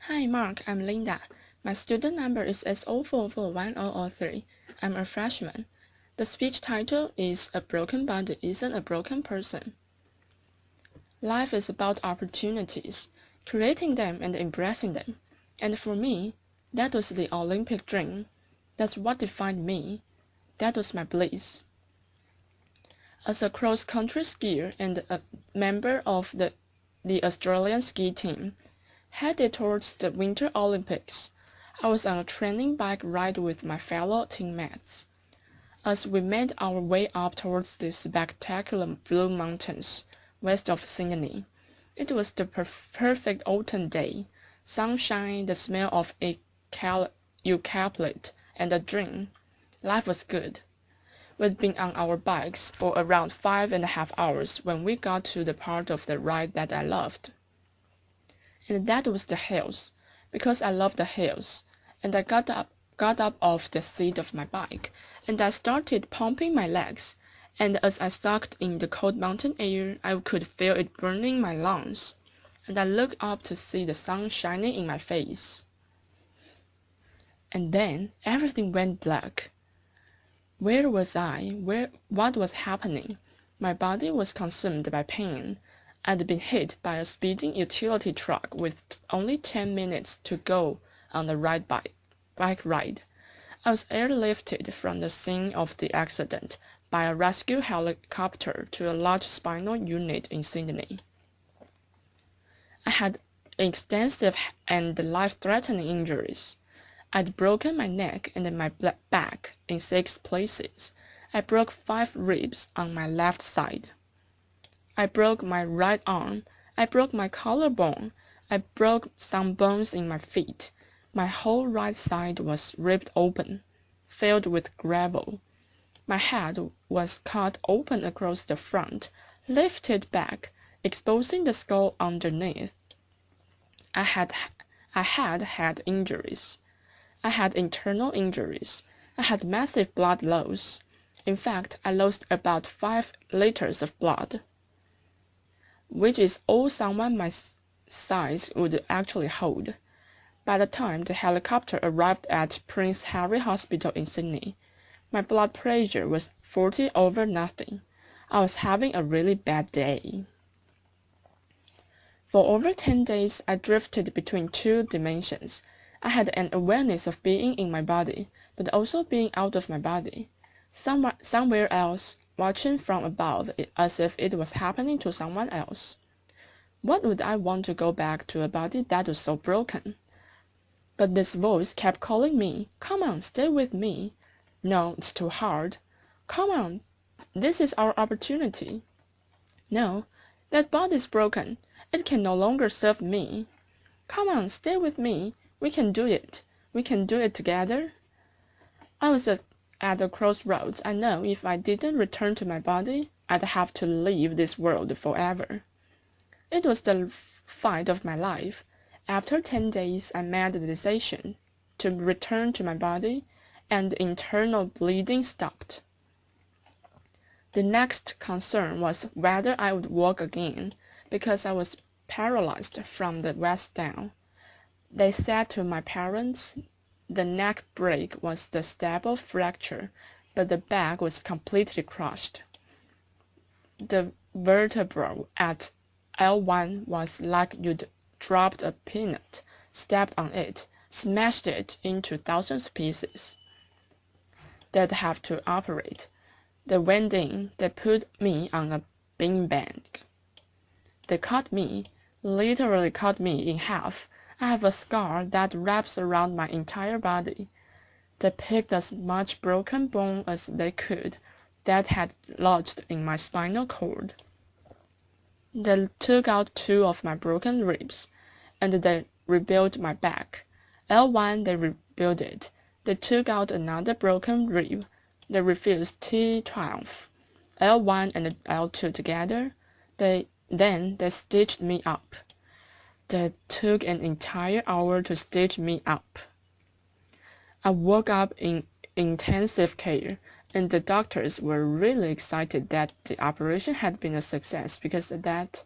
Hi Mark, I'm Linda. My student number is S0441003. I'm a freshman. The speech title is A Broken Body Isn't a Broken Person. Life is about opportunities, creating them and embracing them. And for me, that was the Olympic dream. That's what defined me. That was my bliss. As a cross-country skier and a member of the Australian ski team, headed towards the Winter Olympics, I was on a training bike ride with my fellow teammates. As we made our way up towards the spectacular Blue Mountains, west of Sydney, it was the perfect autumn day, sunshine, the smell of eucalyptus, and a dream. Life was good. We'd been on our bikes for around 5.5 hours when we got to the part of the ride that I loved. And that was the hills, because I love the hills, and I got up off the seat of my bike, and I started pumping my legs, and as I sucked in the cold mountain air, I could feel it burning my lungs, and I looked up to see the sun shining in my face. And then everything went black. Where was I? What was happening? My body was consumed by pain. I'd been hit by a speeding utility truck with only 10 minutes to go on the bike ride. I was airlifted from the scene of the accident by a rescue helicopter to a large spinal unit in Sydney. I had extensive and life-threatening injuries. I'd broken my neck and my back in 6 places. I broke 5 ribs on my left side. I broke my right arm. I broke my collarbone. I broke some bones in my feet. My whole right side was ripped open, filled with gravel. My head was cut open across the front, lifted back, exposing the skull underneath. I had head injuries. I had internal injuries. I had massive blood loss. In fact, I lost about 5 liters of blood, which is all someone my size would actually hold. By the time the helicopter arrived at Prince Harry Hospital in Sydney, my blood pressure was 40 over nothing. I was having a really bad day. For over 10 days, I drifted between 2 dimensions. I had an awareness of being in my body, but also being out of my body, somewhere else, watching from above as if it was happening to someone else. What would I want to go back to a body that was so broken? But this voice kept calling me, "Come on, stay with me." "No, it's too hard." "Come on, this is our opportunity." "No, that body's broken. It can no longer serve me." "Come on, stay with me. We can do it. We can do it together." I was at a crossroads. I know if I didn't return to my body, I'd have to leave this world forever. It was the fight of my life. After 10 days, I made the decision to return to my body, and the internal bleeding stopped. The next concern was whether I would walk again, because I was paralyzed from the waist down. They said to my parents the neck break was the stable fracture, but the back was completely crushed. The vertebra at L1 was like you'd dropped a peanut, stepped on it, smashed it into thousands of pieces. They'd have to operate. They went in, they put me on a beanbag. They cut me, literally cut me in half. I have a scar that wraps around my entire body. They picked as much broken bone as they could that had lodged in my spinal cord. They took out 2 of my broken ribs, and they rebuilt my back. L1, they rebuilt it. They took out another broken rib. They refused T12. L1 and L2 together. Then they stitched me up. They took an entire hour to stitch me up. I woke up in intensive care, and the doctors were really excited that the operation had been a success because that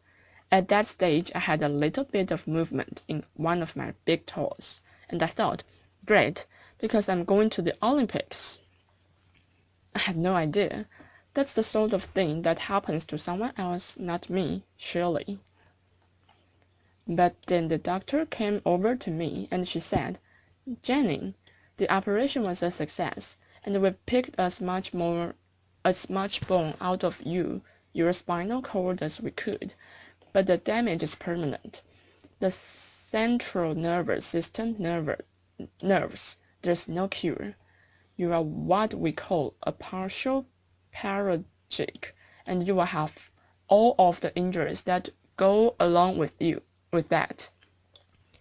At that stage, I had a little bit of movement in one of my big toes, and I thought, great, because I'm going to the Olympics. I had no idea. That's the sort of thing that happens to someone else, not me, surely. But then the doctor came over to me and she said, Janine, the operation was a success, and we've picked as much bone out of your spinal cord as we could, but the damage is permanent. The central nervous system nerves, there's no cure. You are what we call a partial paraplegic, and you will have all of the injuries that go along with that.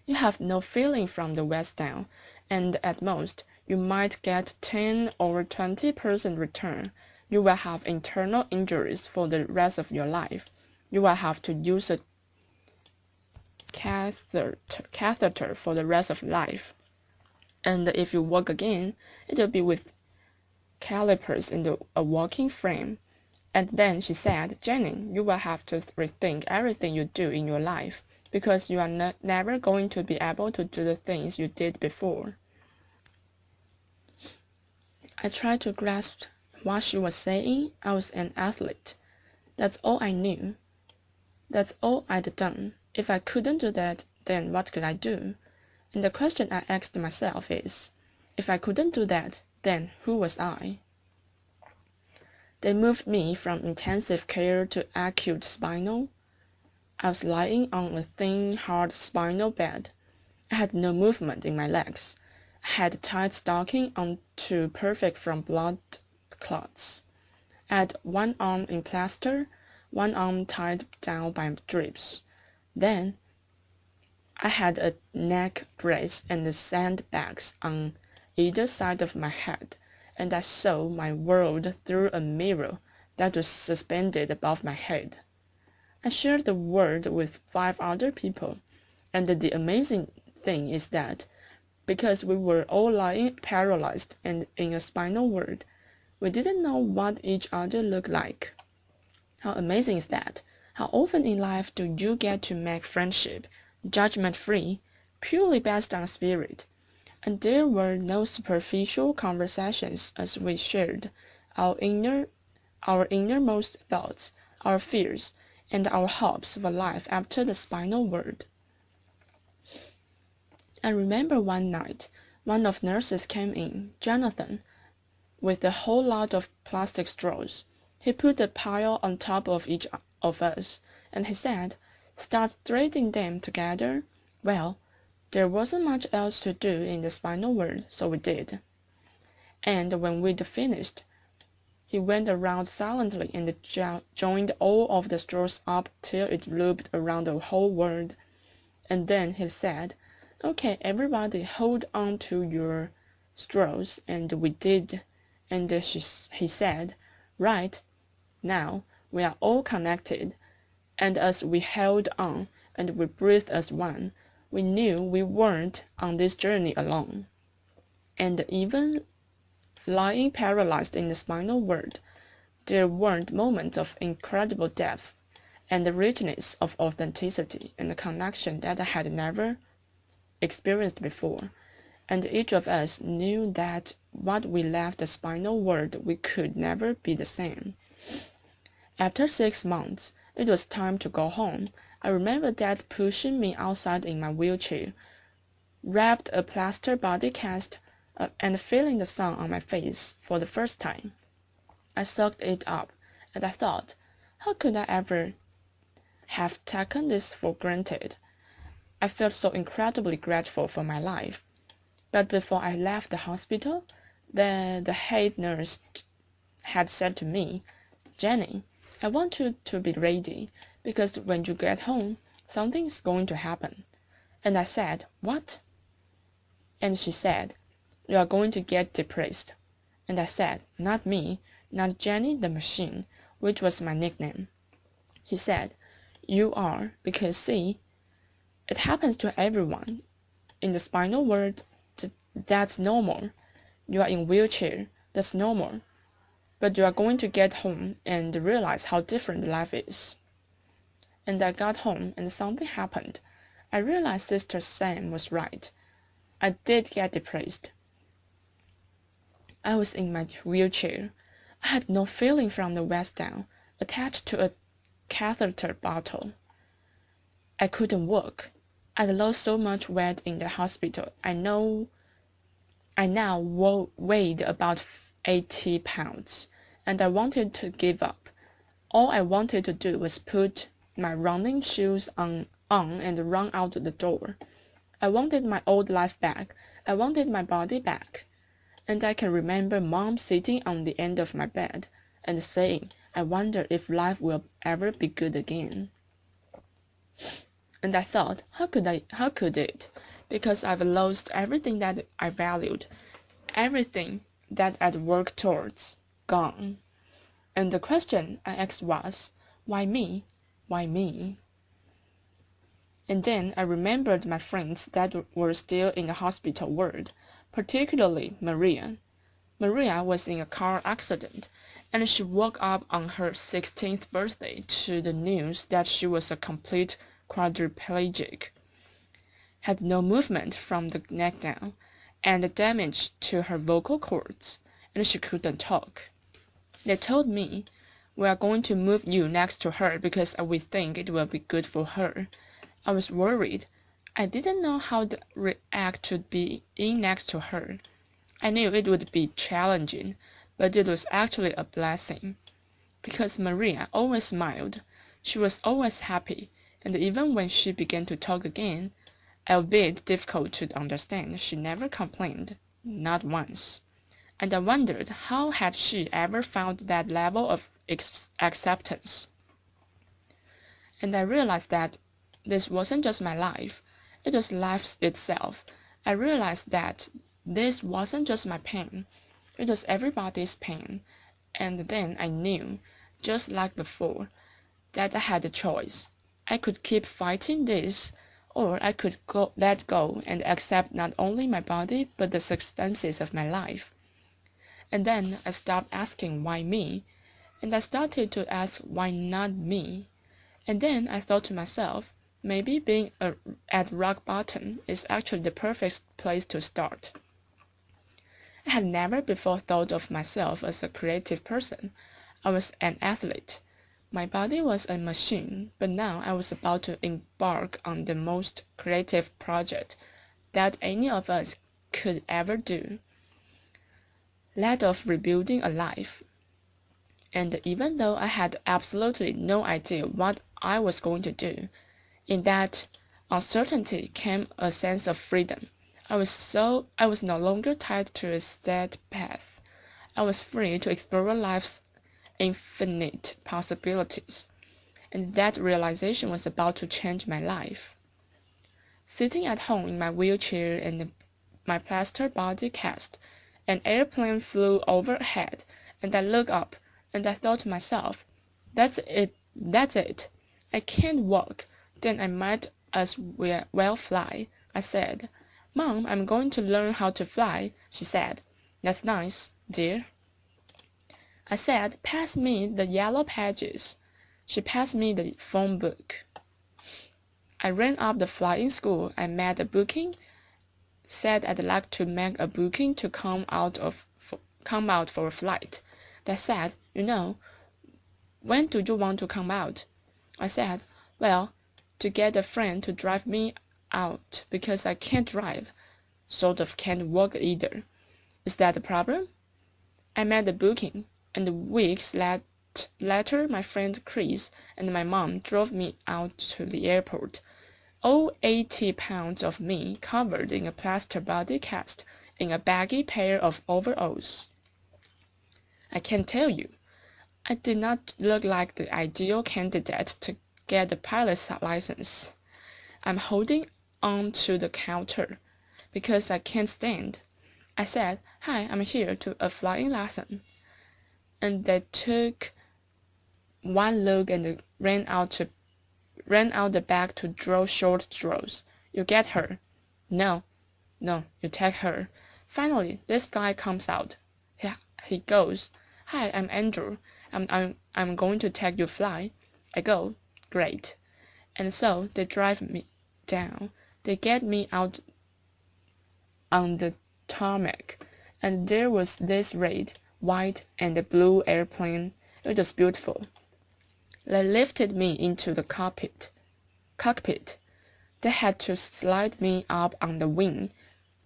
You have no feeling from the waist down, and at most, you might get 10 or 20% return. You will have internal injuries for the rest of your life. You will have to use a catheter for the rest of life. And if you walk again, it will be with calipers in a walking frame. And then she said, Janine, you will have to rethink everything you do in your life, because you are never going to be able to do the things you did before. I tried to grasp what she was saying. I was an athlete. That's all I knew. That's all I'd done. If I couldn't do that, then what could I do? And the question I asked myself is, if I couldn't do that, then who was I? They moved me from intensive care to acute spinal. I was lying on a thin, hard spinal bed. I had no movement in my legs. I had tight stocking on to perfect from blood clots. I had one arm in plaster, one arm tied down by drips. Then I had a neck brace and sandbags on either side of my head, and I saw my world through a mirror that was suspended above my head. I shared the world with 5 other people, and the amazing thing is that because we were all lying paralyzed and in a spinal world, we didn't know what each other looked like. How amazing is that? How often in life do you get to make friendship, judgment-free, purely based on spirit? And there were no superficial conversations as we shared our innermost thoughts, our fears, and our hopes for life after the spinal world. I remember one night, one of nurses came in, Jonathan, with a whole lot of plastic straws. He put a pile on top of each of us, and he said, start threading them together. Well, there wasn't much else to do in the spinal world, so we did. And when we'd finished, he went around silently and joined all of the straws up till it looped around the whole world. And then he said, okay, everybody hold on to your straws, and we did. And he said, right, now we are all connected, and as we held on and we breathed as one, we knew we weren't on this journey alone. And even lying paralyzed in the spinal world, there weren't moments of incredible depth and the richness of authenticity and the connection that I had never experienced before. And each of us knew that what we left the spinal world, we could never be the same. After 6 months, it was time to go home. I remember Dad pushing me outside in my wheelchair, wrapped a plaster body cast, and feeling the sun on my face for the first time. I soaked it up, and I thought, how could I ever have taken this for granted? I felt so incredibly grateful for my life. But before I left the hospital, the head nurse had said to me, Jenny, I want you to be ready, because when you get home, something is going to happen. And I said, what? And she said, you are going to get depressed. And I said, not me, not Jenny the machine, which was my nickname. She said, you are, because see, it happens to everyone. In the spinal world, that's normal. You are in a wheelchair, that's normal. But you are going to get home and realize how different life is. and I got home and something happened. I realized Sister Sam was right. I did get depressed. I was in my wheelchair. I had no feeling from the waist down, attached to a catheter bottle. I couldn't walk. I'd lost so much weight in the hospital. I now weighed about 80 pounds, and I wanted to give up. All I wanted to do was put my running shoes on and run out the door. I wanted my old life back. I wanted my body back. And I can remember Mom sitting on the end of my bed and saying, I wonder if life will ever be good again. And I thought, how could it? Because I've lost everything that I valued, everything that I'd worked towards, gone. And the question I asked was, why me? Why me? And then I remembered my friends that were still in the hospital ward, particularly Maria. Maria was in a car accident, and she woke up on her 16th birthday to the news that she was a complete quadriplegic, had no movement from the neck down, and damage to her vocal cords, and she couldn't talk. They told me, we are going to move you next to her because we think it will be good for her. I was worried. I didn't know how to react to being next to her. I knew it would be challenging, but it was actually a blessing. Because Maria always smiled, she was always happy, and even when she began to talk again, albeit difficult to understand, she never complained, not once. And I wondered how had she ever found that level of acceptance. And I realized that this wasn't just my life, it was life itself. I realized that this wasn't just my pain, it was everybody's pain. And then I knew, just like before, that I had a choice. I could keep fighting this, or I could let go and accept not only my body but the circumstances of my life. And then I stopped asking why me, and I started to ask why not me. And then I thought to myself, maybe being at rock bottom is actually the perfect place to start. I had never before thought of myself as a creative person. I was an athlete. My body was a machine, but now I was about to embark on the most creative project that any of us could ever do, that of rebuilding a life. And even though I had absolutely no idea what I was going to do, in that uncertainty came a sense of freedom. I was no longer tied to a set path. I was free to explore life's infinite possibilities, and that realization was about to change my life. Sitting at home in my wheelchair and my plaster body cast, an airplane flew overhead, and I looked up, and I thought to myself, that's it. I can't walk, then I might as well fly. I said, Mom, I'm going to learn how to fly. She said, that's nice, dear. I said, pass me the yellow pages. She passed me the phone book. I ran up the flying school. I made a booking, said I'd like to make a booking to come out for a flight. They said, when do you want to come out? I said, well, to get a friend to drive me out because I can't drive, sort of can't walk either. Is that a problem? I made the booking, and weeks later my friend Chris and my mom drove me out to the airport. All 80 pounds of me covered in a plaster body cast in a baggy pair of overalls. I can tell you, I did not look like the ideal candidate to get the pilot's license. I'm holding on to the counter because I can't stand. I said, hi, I'm here to a flying lesson. And they took one look and ran out the back to draw short straws. You get her. No, you take her. Finally, this guy comes out. He goes, hi, I'm Andrew. I'm going to take you fly. I go, great. And so they drive me down. They get me out on the tarmac, and there was this red, white, and blue airplane. It was beautiful. They lifted me into the cockpit. They had to slide me up on the wing,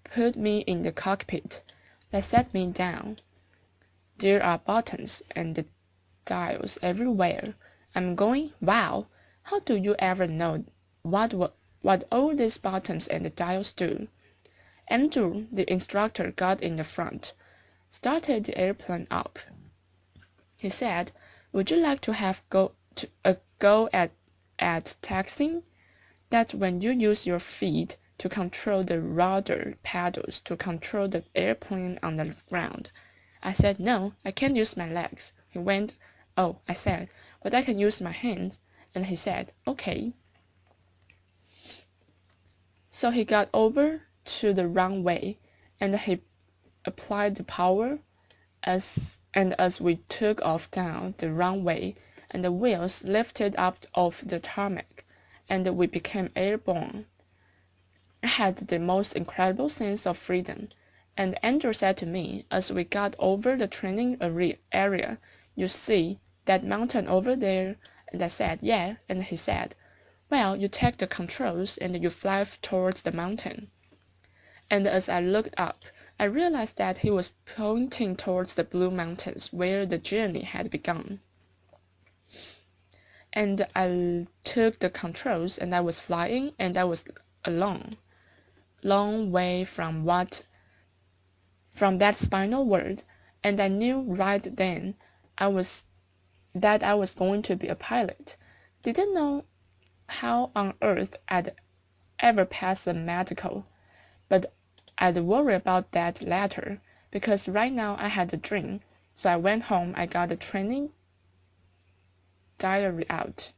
put me in the cockpit. They set me down. There are buttons and dials everywhere. I'm going, wow, how do you ever know what all these buttons and dials do? Andrew, the instructor, got in the front, started the airplane up. He said, would you like to have a go at taxiing? That's when you use your feet to control the rudder pedals to control the airplane on the ground. I said, no, I can't use my legs. He went, oh, I said, but I can use my hands. And he said, okay. So he got over to the runway, and he applied the power as we took off down the runway, and the wheels lifted up off the tarmac, and we became airborne. I had the most incredible sense of freedom, and Andrew said to me as we got over the training area, you see that mountain over there? And I said, yeah, and he said, well, you take the controls and you fly towards the mountain. And as I looked up, I realized that he was pointing towards the Blue Mountains where the journey had begun. And I took the controls and I was flying, and I was alone, long way from that spinal world, and I knew right then that I was going to be a pilot. Didn't know how on earth I'd ever pass a medical, but I'd worry about that later, because right now I had a dream. So I went home, I got the training diary out,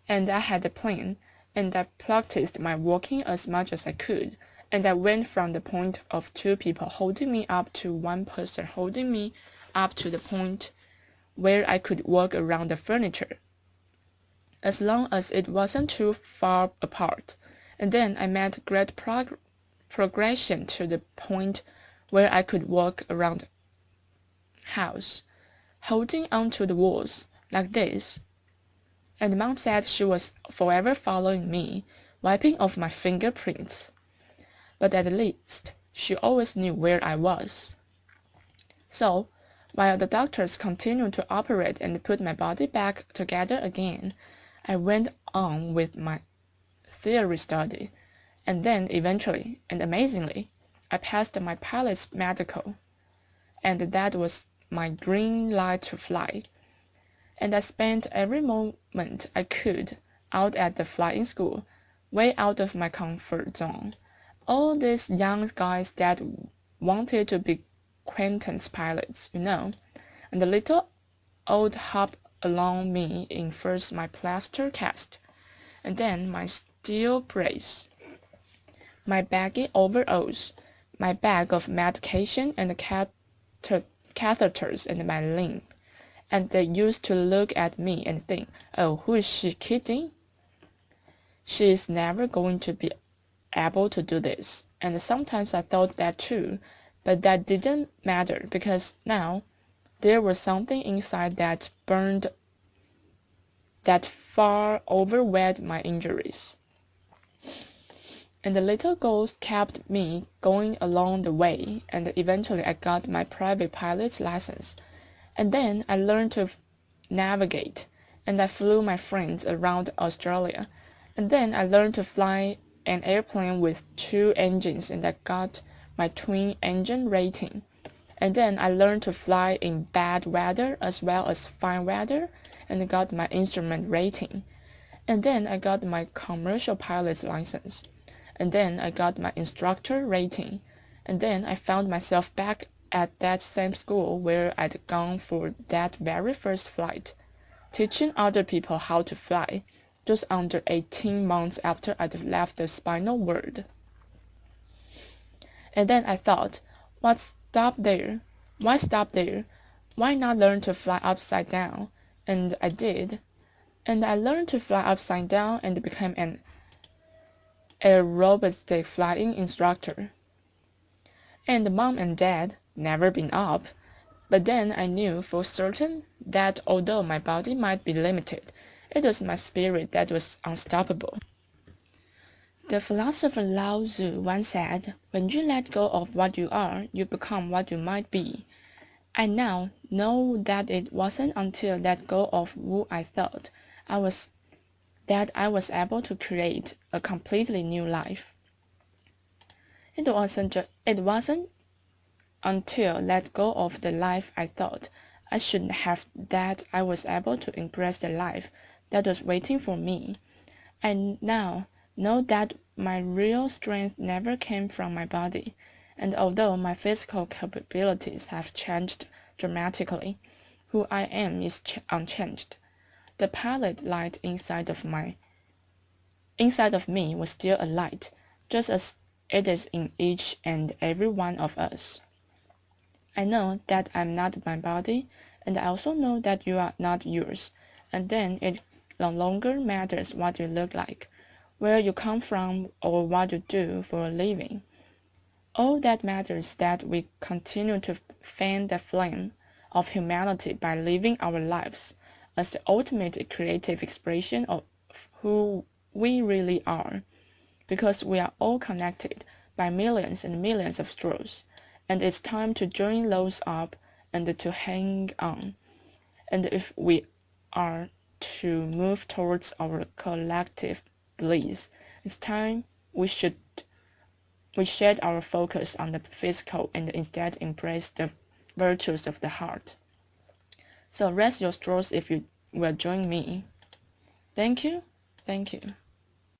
and I had a plan, and I practiced my walking as much as I could, and I went from the point of 2 people holding me up to 1 person holding me up to the point where I could walk around the furniture, as long as it wasn't too far apart. And then I made great progression to the point where I could walk around the house, holding onto the walls, like this. And Mom said she was forever following me, wiping off my fingerprints. But at least she always knew where I was. So, while the doctors continued to operate and put my body back together again, I went on with my theory study, and then eventually, and amazingly, I passed my pilot's medical, and that was my green light to fly. And I spent every moment I could out at the flying school, way out of my comfort zone. All these young guys that wanted to be acquaintance pilots, and the little old hop along me in first my plaster cast, and then my steel brace, my baggy overalls, my bag of medication and catheters, and my limp. And they used to look at me and think, oh, who is she kidding? She is never going to be able to do this. And sometimes I thought that too, but that didn't matter, because now there was something inside that burned, that far overweighed my injuries. And the little goals kept me going along the way, and eventually I got my private pilot's license. And then I learned to navigate, and I flew my friends around Australia. And then I learned to fly an airplane with 2 engines, and I got my twin engine rating. And then I learned to fly in bad weather as well as fine weather, and I got my instrument rating. And then I got my commercial pilot's license. And then I got my instructor rating. And then I found myself back at that same school where I'd gone for that very first flight, teaching other people how to fly, just under 18 months after I'd left the spinal world. And then I thought, why stop there? Why not learn to fly upside down? And I did. And I learned to fly upside down and became an aerobistic flying instructor. And Mom and Dad never been up, but then I knew for certain that although my body might be limited, it was my spirit that was unstoppable. The philosopher Lao Tzu once said, "When you let go of what you are, you become what you might be." I now know that it wasn't until I let go of who I thought I was that I was able to create a completely new life. It wasn't until I let go of the life I thought I should have that I was able to embrace the life that was waiting for me. I now know that my real strength never came from my body, and although my physical capabilities have changed dramatically, who I am is unchanged. The pilot light inside of me was still a light, just as it is in each and every one of us. I know that I'm not my body, and I also know that you are not yours, and then it no longer matters what you look like, where you come from, or what you do for a living. All that matters is that we continue to fan the flame of humanity by living our lives as the ultimate creative expression of who we really are, because we are all connected by millions and millions of straws, and it's time to join those up and to hang on. And if we are to move towards our collective bliss, it's time we shed our focus on the physical and instead embrace the virtues of the heart. So rest your straws if you will join me. Thank you. Thank you.